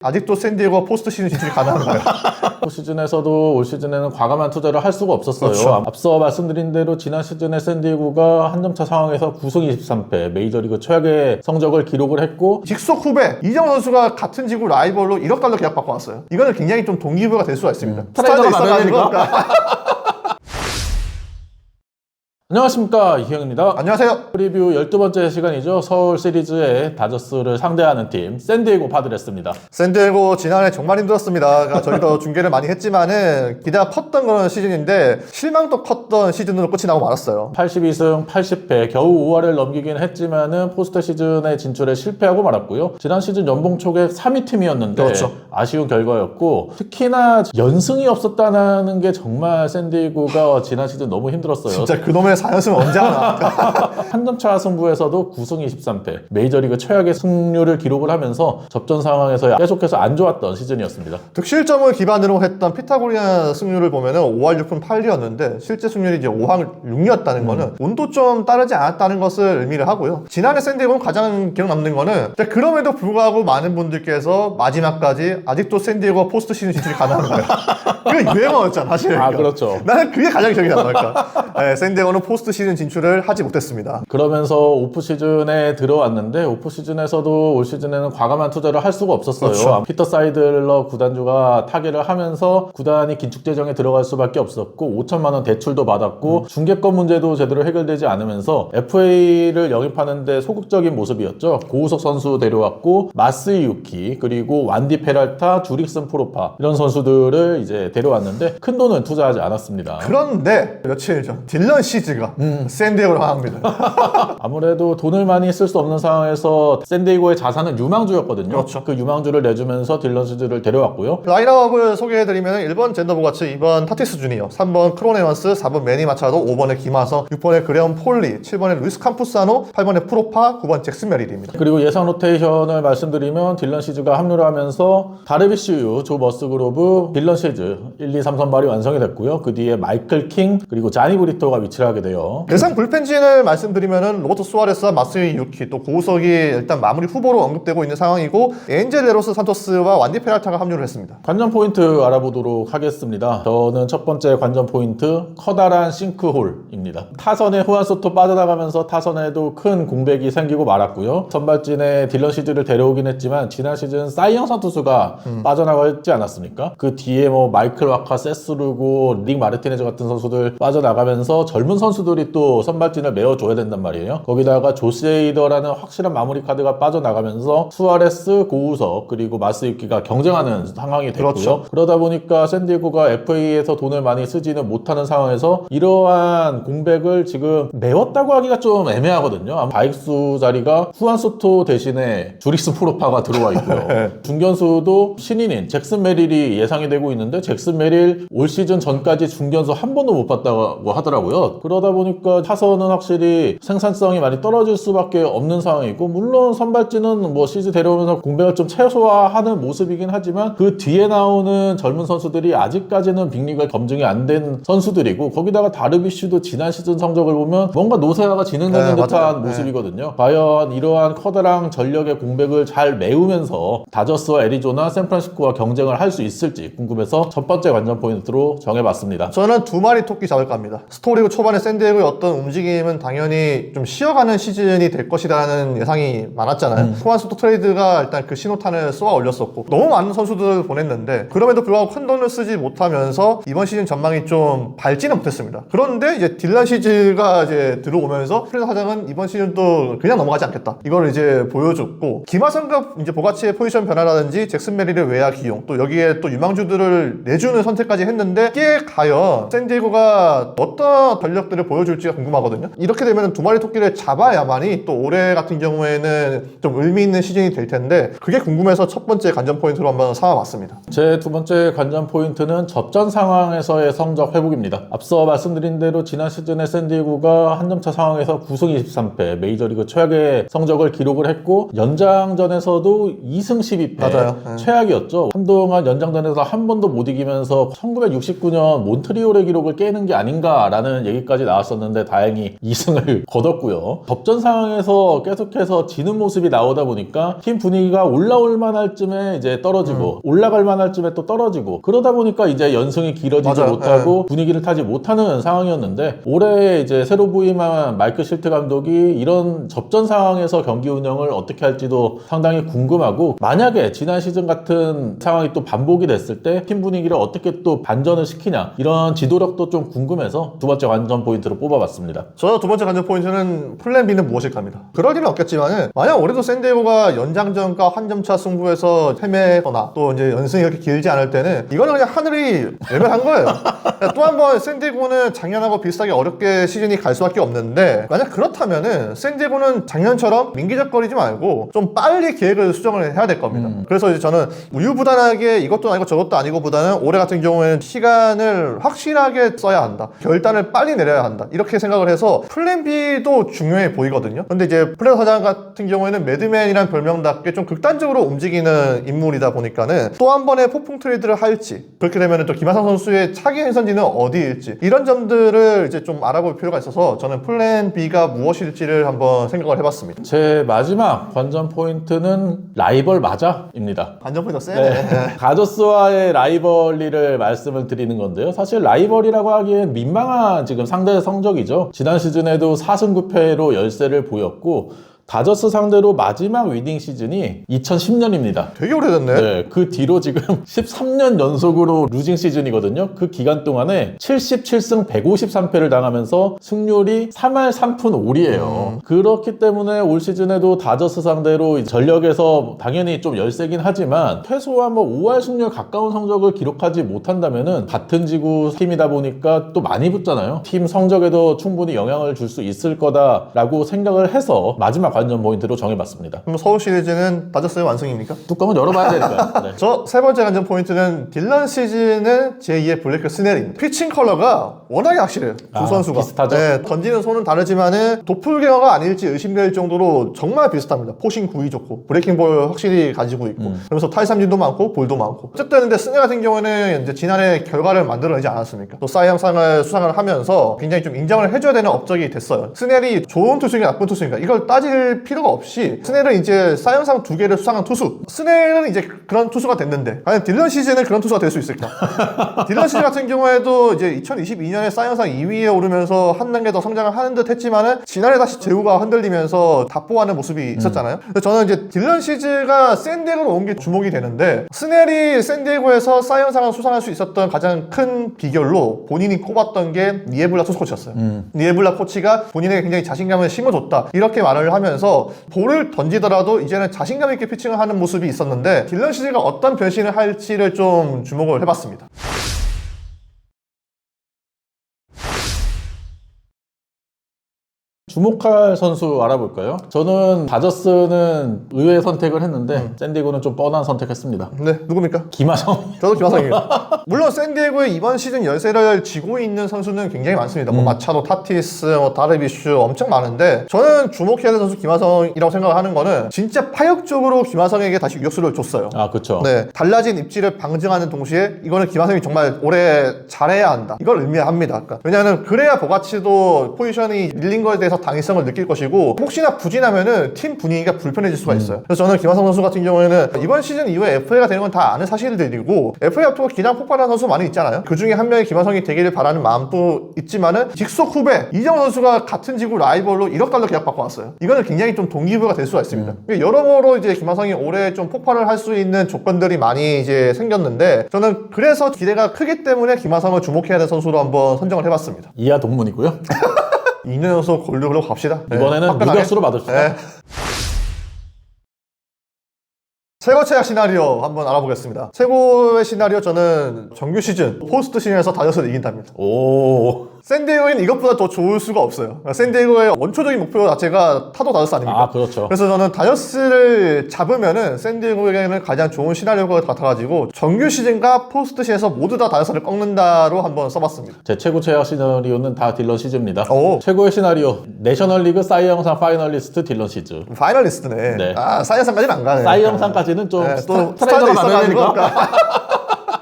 아직도 샌디에고가 포스트 시즌 진출이 가능한가요? 시즌에서도 올 시즌에는 과감한 투자를 할 수가 없었어요. 그렇죠. 앞서 말씀드린 대로 지난 시즌에 샌디에고가 한 점차 상황에서 9승 23패 메이저리그 최악의 성적을 기록을 했고, 직속 후배 이정우 선수가 같은 지구 라이벌로 1억 달러 계약 받고 왔어요. 이거는 굉장히 좀 동기부여가 될 수가 있습니다. 트레이더가 스타일이 많으니까. 있어가지고. 안녕하십니까, 이형입니다. 안녕하세요. 프리뷰 12번째 시간이죠. 서울 시리즈의 다저스를 상대하는 팀 샌디에고 파드레스입니다. 샌디에고 지난해 정말 힘들었습니다. 그러니까 저희도 중계를 많이 했지만은 기대가 컸던 그런 시즌인데 실망도 컸던 시즌으로 끝이 나고 말았어요. 82승 80패 겨우 5할을 넘기긴 했지만은 포스트 시즌에 진출에 실패하고 말았고요. 지난 시즌 연봉 초계 3위 팀이었는데 그렇죠. 아쉬운 결과였고, 특히나 연승이 없었다는 게 정말 샌디에고가 지난 시즌 너무 힘들었어요. 진짜 그놈의 4연승은 언제 하나? 한 점차 승부에서도 9승 23패 메이저리그 최악의 승률을 기록을 하면서 접전 상황에서 계속해서 안 좋았던 시즌이었습니다. 득실점을 기반으로 했던 피타고리안 승률을 보면은 5할 6푼 8리였는데 실제 승률이 이제 5할 6리였다는 거는 운도 좀 따르지 않았다는 것을 의미를 하고요. 지난해 샌디에고는 가장 기억 남는 거는 그럼에도 불구하고 많은 분들께서 마지막까지 아직도 샌디에고 포스트 시즌 진출이 가능한가요? 그게 유행어였잖아 사실. 그렇죠. 나는 그게 가장 기억이 남달까. 네, 샌디에고는 포스트 시즌 진출을 하지 못했습니다. 그러면서 오프 시즌에 들어왔는데, 오프 시즌에서도 올 시즌에는 과감한 투자를 할 수가 없었어요. 그렇죠. 피터 사이들러 구단주가 타계를 하면서 구단이 긴축 재정에 들어갈 수밖에 없었고, 5천만 원 대출도 받았고, 중계권 문제도 제대로 해결되지 않으면서 FA를 영입하는데 소극적인 모습이었죠. 고우석 선수 데려왔고, 마스이 유키, 그리고 완디 페랄타, 주릭슨 프로파, 이런 선수들을 이제 데려왔는데 큰 돈은 투자하지 않았습니다. 그런데 며칠 전 딜런 시즈가 샌디에고로 향합니다. 아무래도 돈을 많이 쓸 수 없는 상황에서 샌디에고의 자산은 유망주였거든요. 그렇죠. 그 유망주를 내주면서 딜런 시즈를 데려왔고요. 라인업을 소개해드리면 1번 젠더 보가츠, 2번 타티스 주니어, 3번 크론 에반스, 4번 매니 마차도, 5번에 김하성, 6번에 그레엄 폴리, 7번에 루이스 campu스아노, 8번에 프로파, 9번 잭슨 메릴입니다. 그리고 예상 로테이션을 말씀드리면 딜런 시즈가 합류를 하면서 다르비쉬 유, 조 머스그로브, 딜런 시즈 1, 2, 3선발이 완성이 됐고요. 그 뒤에 마이클 킹, 그리고 자니 브리토가 위치를 하게 돼요. 예상 불펜진을 말씀드리면은 로버트 수아레스와 마스이 유키, 또 고우석이 일단 마무리 후보로 언급되고 있는 상황이고, 엔젤 레로스 산토스와 완디 페랄타가 합류를 했습니다. 관전 포인트 알아보도록 하겠습니다. 저는 첫 번째 관전 포인트, 커다란 싱크홀입니다. 타선에 후안 소토 빠져나가면서 타선에도 큰 공백이 생기고 말았고요. 선발진에 딜런 시즈를 데려오긴 했지만 지난 시즌 사이영 산토스가 빠져나가지 않았습니까? 그 뒤에 뭐 마이클 와카, 세스루고, 릭 마르티네즈 같은 선수들 빠져나가면서 젊은 선수들이 또 선발진을 메워줘야 된단 말이에요. 거기다가 조세이더라는 확실한 마무리 카드가 빠져나가면서 수아레스, 고우석, 그리고 마스유키가 경쟁하는 상황이 됐고요. 그렇죠. 그러다 보니까 샌디에고가 FA에서 돈을 많이 쓰지는 못하는 상황에서 이러한 공백을 지금 메웠다고 하기가 좀 애매하거든요. 아마 바익수 자리가 후안 소토 대신에 주릭스 프로파가 들어와 있고요. 중견수도 신인인 잭슨 메릴이 예상이 되고 있는데, 잭슨 메릴 올 시즌 전까지 중견수 한 번도 못 봤다고 하더라고요. 그러다 보니까 타선은 확실히 생산성이 많이 떨어질 수밖에 없는 상황이고, 물론 선발진은 뭐 시즈 데려오면서 공백을 좀 최소화하는 모습이긴 하지만 그 뒤에 나오는 젊은 선수들이 아직까지는 빅리그가 검증이 안 된 선수들이고, 거기다가 다르비쉬도 지난 시즌 성적을 보면 뭔가 노쇠화가 진행되는 듯한 맞아요. 모습이거든요. 과연 이러한 커다란 전력의 공백을 잘 메우면서 다저스와 애리조나, 샌프란시스코와 경쟁을 할 수 있을지 궁금해서 첫 번째 관전 포인트로 정해봤습니다. 저는 두 마리 토끼 잡을까 합니다. 스토리고 초반에 샌디에고의 어떤 움직임은 당연히 좀 쉬어가는 시즌이 될 것이라는 예상이 많았잖아요. 후안 소토 트레이드가 일단 그 신호탄을 쏘아 올렸었고, 너무 많은 선수들을 보냈는데 그럼에도 불구하고 큰 돈을 쓰지 못하면서 이번 시즌 전망이 좀 밝지는 못했습니다. 그런데 이제 딜런 시즈가 이제 들어오면서 프레드 사장은 이번 시즌도 그냥 넘어가지 않겠다, 이걸 이제 보여줬고, 김하성과 이제 보가치의 포지션 변화라든지 잭슨 메릴의 외야 기용, 또 여기에 또 유망주들을 내주는 선택까지 했는데, 이게 과연 샌디에고가 어떤 전력들을 보여줄지가 궁금하거든요. 이렇게 되면 두 마리 토끼를 잡아야만이 또 올해 같은 경우에는 좀 의미 있는 시즌이 될 텐데, 그게 궁금해서 첫 번째 관전 포인트로 한번 삼아봤습니다. 제 두 번째 관전 포인트는 접전 상황에서의 성적 회복입니다. 앞서 말씀드린 대로 지난 시즌에 샌디에고가 한 점차 상황에서 9승 23패 메이저리그 최악의 성적을 기록을 했고, 연장전에서도 2승 12패 맞아요. 최악이었죠. 한동안 연장전에서 한 번도 못 이기면서 1969년 몬트리올의 기록을 깨는 게 아닌가라는 얘기까지 나왔었는데 다행히 2승을 거뒀고요. 접전 상황에서 계속해서 지는 모습이 나오다 보니까 팀 분위기가 올라올 만할 쯤에 이제 떨어지고 올라갈 만할 쯤에 또 떨어지고 그러다 보니까 이제 연승이 길어지지 맞아요. 못하고 분위기를 타지 못하는 상황이었는데 올해 이제 새로 부임한 마이클 실트 감독이 이런 접전 상황에서 경기 운영을 어떻게 할지도 상당히 궁금하고 만약에 지난 시즌 같은 상황이 또 반복이 됐을 때 팀 분위기를 어떻게 또 반전을 시키냐 이런 지도력도 좀 궁금해서 두 번째 관전 포인트로 뽑아봤습니다. 저 두 번째 관전 포인트는 플랜 B는 무엇일까입니다. 그럴 일은 없겠지만은 만약 올해도 샌디에고가 연장전과 한 점 차 승부에서 패배거나 또 이제 연승이 이렇게 길지 않을 때는 이거는 그냥 하늘이 외면한 거예요. 또 한 번 샌디에고는 작년하고 비슷하게 어렵게 시즌이 갈 수밖에 없는데 만약 그렇다면은 샌디에고는 작년처럼 민기적거리지 말고 좀 빨리 계획을 수정을 해야 될 겁니다. 그래서 이제 저는 우유부단하게 이것도 아니고 저것도 아니고 보다는 올해 같은 경우에는 시간을 확실하게 써야 한다. 결단을 빨리 내려야 한다. 이렇게 생각을 해서 플랜 B도 중요해 보이거든요. 근데 이제 플레어 사장 같은 경우에는 매드맨이란 별명답게 좀 극단적으로 움직이는 인물이다 보니까는 또 한 번의 폭풍 트레이드를 할지 그렇게 되면 또 김하성 선수의 차기 행선지는 어디일지 이런 점들을 이제 좀 알아볼 필요가 있어서 저는 플랜 B가 무엇일지를 한번 생각을 해봤습니다. 제 마지막 관전 포인트는 라이벌 맞아입니다. 관전 포인트가 세네. 가저스와의 라이벌리를 말씀을 드리는 건데요. 사실 라이벌이라고 하기엔 민망한 지금 상대 성적이죠. 지난 시즌에도 4승 9패로 열세를 보였고 다저스 상대로 마지막 위닝 시즌이 2010년입니다. 되게 오래됐네. 네, 그 뒤로 지금 13년 연속으로 루징 시즌이거든요. 그 기간 동안에 77승 153패를 당하면서 승률이 3할 3푼 5리예요. 그렇기 때문에 올 시즌에도 다저스 상대로 전력에서 당연히 좀 열세긴 하지만 최소한 뭐 5할 승률 가까운 성적을 기록하지 못한다면은 같은 지구 팀이다 보니까 또 많이 붙잖아요. 팀 성적에도 충분히 영향을 줄 수 있을 거다라고 생각을 해서 마지막 관전 포인트로 정해봤습니다. 그럼 서울 시리즈는 다저스의 완승입니까? 뚜껑은 열어봐야 되니까요. 네. 저 세 번째 관전 포인트는 딜런 시즌은 제2의 블랙 스넬입니다. 피칭 컬러가 워낙에 확실해요. 두 선수가. 비슷하죠? 네, 던지는 손은 다르지만은 도플갱어가 아닐지 의심될 정도로 정말 비슷합니다. 포싱 구위 좋고 브레이킹 볼 확실히 가지고 있고 그러면서 탈삼진도 많고 볼도 많고 어쨌든 근데 스넬 같은 경우에는 이제 지난해 결과를 만들어내지 않았습니까? 또 사이영상을 수상을 하면서 굉장히 좀 인정을 해줘야 되는 업적이 됐어요. 스넬이 좋은 투수인가 나쁜 투수인가 이걸 따질 필요가 없이 스넬은 이제 사이영상 2개를 수상한 투수 스넬은 이제 그런 투수가 됐는데 과연 딜런 시즌은 그런 투수가 될 수 있을까? 딜런 시즌 같은 경우에도 이제 2022년에 사이영상 2위에 오르면서 한 단계 더 성장을 하는 듯 했지만은 지난해 다시 제우가 흔들리면서 답보하는 모습이 있었잖아요. 근데 저는 이제 딜런 시즌가 샌디에고로 온 게 주목이 되는데 스넬이 샌디에고에서 사이영상을 수상할 수 있었던 가장 큰 비결로 본인이 꼽았던 게 니에블라 투수 코치였어요. 니에블라 코치가 본인에게 굉장히 자신감을 심어줬다 이렇게 말을 하면서 볼을 던지더라도 이제는 자신감 있게 피칭을 하는 모습이 있었는데 딜런 시즌가 어떤 변신을 할지를 좀 주목을 해봤습니다. 주목할 선수 알아볼까요? 저는 다저스는 의외의 선택을 했는데 샌디에고는 좀 뻔한 선택했습니다. 네, 누굽니까? 김하성. 저도 김하성이에요. 물론 샌디에고의 이번 시즌 열세를 지고 있는 선수는 굉장히 많습니다. 뭐 마차도, 타티스, 뭐 다르비슈 엄청 많은데 저는 주목해야 되는 선수 김하성이라고 생각을 하는 거는 진짜 파격적으로 김하성에게 다시 유격수를 줬어요. 아, 그렇죠. 네, 달라진 입지를 방증하는 동시에 이거는 김하성이 정말 올해 잘해야 한다. 이걸 의미합니다. 그러니까 왜냐하면 그래야 보가치도 포지션이 밀린 거에 대해서 당위성을 느낄 것이고 혹시나 부진하면은 팀 분위기가 불편해질 수가 있어요. 그래서 저는 김하성 선수 같은 경우에는 이번 시즌 이후에 FA가 되는 건 다 아는 사실들이고 FA 앞두고 기량 폭발하는 선수 많이 있잖아요. 그 중에 한 명의 김하성이 되기를 바라는 마음도 있지만은 직속 후배 이정호 선수가 같은 지구 라이벌로 1억 달러 계약 받고 왔어요. 이거는 굉장히 좀 동기부여가 될 수가 있습니다. 여러모로 이제 김하성이 올해 좀 폭발을 할 수 있는 조건들이 많이 이제 생겼는데 저는 그래서 기대가 크기 때문에 김하성을 주목해야 될 선수로 한번 선정을 해봤습니다. 이하 동문이고요. 2년 연속 골드글러브 갑시다. 이번에는 화끈하게. 유격수로 받읍시다. 네. 최고 최악 시나리오 한번 알아보겠습니다. 최고의 시나리오 저는 정규 시즌 포스트 시즌에서 다저스를 이긴답니다. 오. 샌디에고는 이것보다 더 좋을 수가 없어요. 샌디에고의 원초적인 목표 자체가 타도 다저스 아닙니까? 아, 그렇죠. 그래서 저는 다저스를 잡으면은 샌디에고에게는 가장 좋은 시나리오가 같아가지고 정규 시즌과 포스트 시즌에서 모두 다 다저스를 꺾는다로 한번 써봤습니다. 제 최고 최악 시나리오는 다 딜런 시즈입니다. 오. 최고의 시나리오 내셔널리그 사이 영상 파이널리스트 딜런 시즈. 파이널리스트네. 네. 아, 사이언상까지는 안 가네. 사이 영상까지는 좀 네, 또 스트라이더가 스타일도 많으니까. 있어가지고.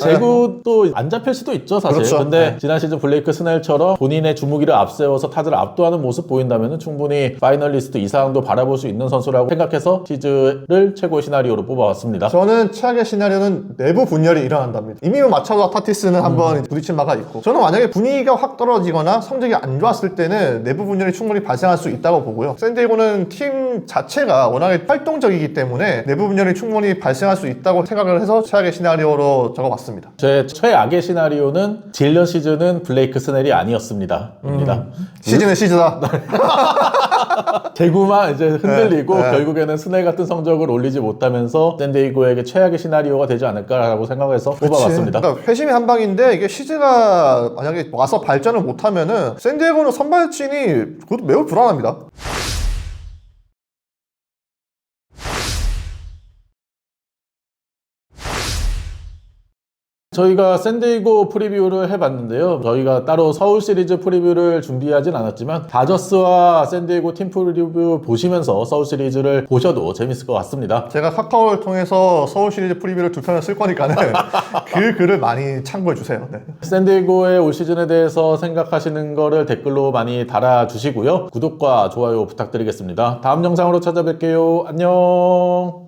제구도 안 잡힐 수도 있죠, 사실. 그렇죠. 근데 네. 지난 시즌 블레이크 스넬처럼 본인의 주무기를 앞세워서 타자를 압도하는 모습 보인다면 충분히 파이널리스트 이상도 바라볼 수 있는 선수라고 생각해서 시즈를 최고의 시나리오로 뽑아왔습니다. 저는 최악의 시나리오는 내부 분열이 일어난답니다. 이미 마차도와 타티스는 한번 부딪힌 바가 있고, 저는 만약에 분위기가 확 떨어지거나 성적이 안 좋았을 때는 내부 분열이 충분히 발생할 수 있다고 보고요. 샌디에고는 팀 자체가 워낙에 활동적이기 때문에 내부 분열이 충분히 발생할 수 있다고 생각을 해서 최악의 시나리오로 적어봤습니다. 제 최악의 시나리오는 딜런 시즌은 블레이크 스넬이 아니었습니다. 입니다. 시즌은 시즈다. 제구만 이제 흔들리고 네. 결국에는 스넬 같은 성적을 올리지 못하면서 샌디에이고에게 최악의 시나리오가 되지 않을까라고 생각해서 뽑아봤습니다. 그러니까 회심의 한 방인데 이게 시즈가 만약에 와서 발전을 못하면은 샌디에고는 선발진이 그것도 매우 불안합니다. 저희가 샌디에이고 프리뷰를 해봤는데요. 저희가 따로 서울 시리즈 프리뷰를 준비하진 않았지만 다저스와 샌디에이고 팀 프리뷰 보시면서 서울 시리즈를 보셔도 재밌을 것 같습니다. 제가 카카오를 통해서 서울 시리즈 프리뷰를 두 편을 쓸 거니까는 그 글을 많이 참고해 주세요. 네. 샌디에이고의 올 시즌에 대해서 생각하시는 거를 댓글로 많이 달아주시고요. 구독과 좋아요 부탁드리겠습니다. 다음 영상으로 찾아뵐게요. 안녕.